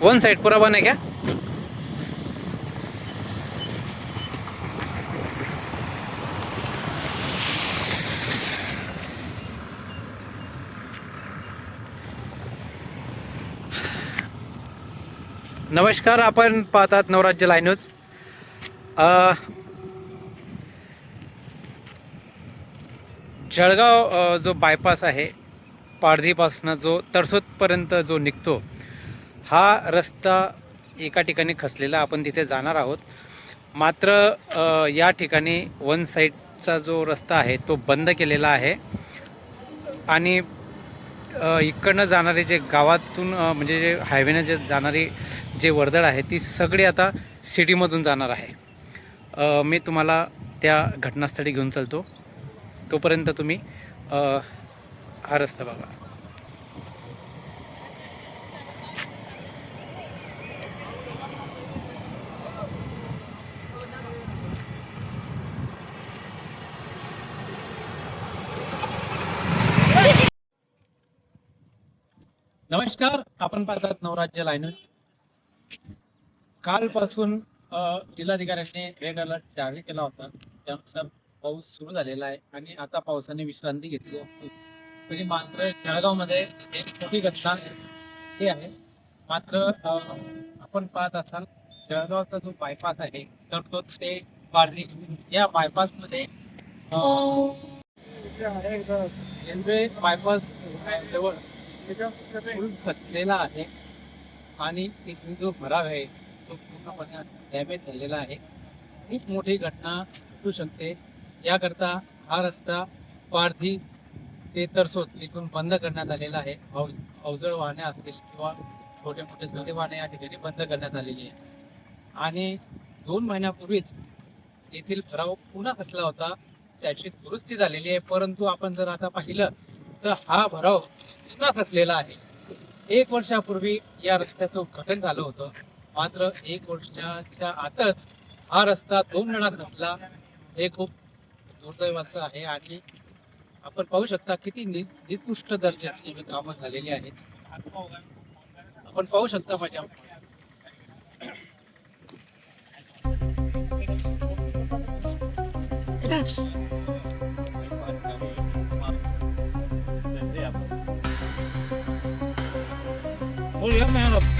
One side पूरा बना है क्या? नमस्कार, आपण पाहतात नवराज्य लाईव्ह न्यूज. जळगाव जो बायपास आहे, पारधीपासून जो तरसोदपर्यंत जो निघतो, हा रस्ता एका ठिकाणी खचलेला. आपण तिथे जाणार आहोत. मात्र या ठिकाणी वन साईडचा जो रस्ता आहे तो बंद केलेला आहे आणि इकडनं जाणारे जे गावातून म्हणजे जे हायवेनं जे जाणारी जे वर्दळ आहे ती सगळी आता सिटीमधून जाणार आहे. मी तुम्हाला त्या घटनास्थळी घेऊन चालतो. तोपर्यंत तुम्ही हा रस्ता बघा. नमस्कार, आपण पाहतात नवराज्य लाईव्ह न्यूज. कालपासून जिल्हाधिकाऱ्यांनी रेड अलर्ट जारी केला होता. त्यानुसार पाऊस सुरू झालेला आहे आणि आता पावसाने विश्रांती घेतली होती. तरी मात्र जळगावमध्ये एक मोठी घटना ही आहे. मात्र आपण पाहत असाल जळगावचा जो बायपास आहे तर तो ते पारधी या बायपासमध्ये रेल्वे बायपास जवळ खचलेला आहे आणि तिथून जो भराव आहे तो पूर्णपणे डॅमेज झालेला आहे. खूप मोठी घटना असू शकते. याकरता हा रस्ता पारधी ते तरसोद इथून बंद करण्यात आलेला आहे. अवजड वाहने असतील किंवा छोटे मोठे सगळे वाहने या ठिकाणी बंद करण्यात आलेली आहे. आणि 2 महिन्यापूर्वीच येथील भराव पुन्हा खचला होता, त्याची दुरुस्ती झालेली आहे. परंतु आपण जर आता पाहिलं तर हा भराव पुन्हा खचलेला आहे. 1 वर्षापूर्वी या रस्त्याचं उद्घाटन झालं होतं. मात्र 1 वर्षाच्या आतच हा रस्ता 2 वेळा खचला. हे खूप दुर्दैवाचं आहे आणि आपण पाहू शकता किती निकृष्ट दर्जाची कामं झालेली आहेत. आपण पाहू शकता माझ्या Oh, yeah, man.